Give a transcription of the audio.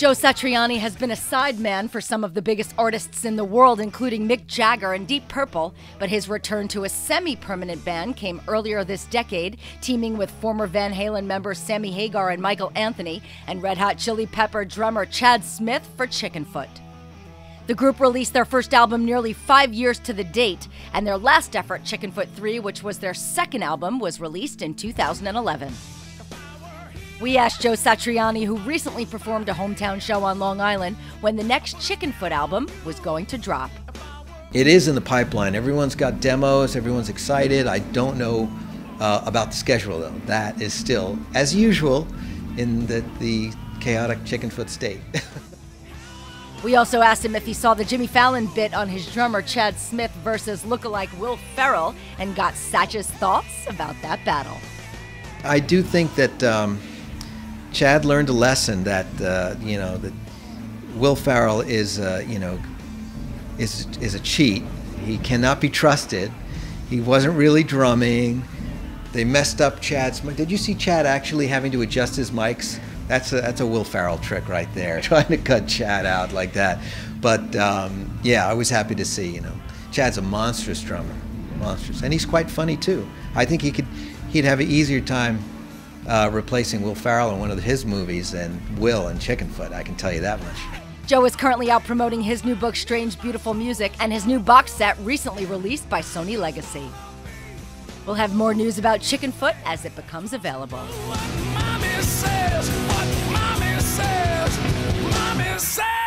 Joe Satriani has been a sideman for some of the biggest artists in the world, including Mick Jagger and Deep Purple, but his return to a semi-permanent band came earlier this decade, teaming with former Van Halen members Sammy Hagar and Michael Anthony, and Red Hot Chili Pepper drummer Chad Smith for Chickenfoot. The group released their first album nearly 5 years to the date, and their last effort, Chickenfoot 3, which was their second album, was released in 2011. We asked Joe Satriani, who recently performed a hometown show on Long Island, when the next Chickenfoot album was going to drop. It is in the pipeline. Everyone's got demos, everyone's excited. I don't know about the schedule, though. That is still, as usual, in the chaotic Chickenfoot state. We also asked him if he saw the Jimmy Fallon bit on his drummer Chad Smith versus lookalike Will Ferrell, and got Satch's thoughts about that battle. I do think that Chad learned a lesson that that Will Ferrell is a cheat. He cannot be trusted. He wasn't really drumming. They messed up Chad's mic. Did you see Chad actually having to adjust his mics? That's a Will Ferrell trick right there, trying to cut Chad out like that. But yeah, I was happy to see. Chad's a monstrous drummer, monstrous, and he's quite funny too. I think he'd have an easier time replacing Will Ferrell in one of his movies than Will in Chickenfoot, I can tell you that much. Joe is currently out promoting his new book, Strange Beautiful Music, and his new box set recently released by Sony Legacy. We'll have more news about Chickenfoot as it becomes available. What mommy says, what mommy says, mommy says.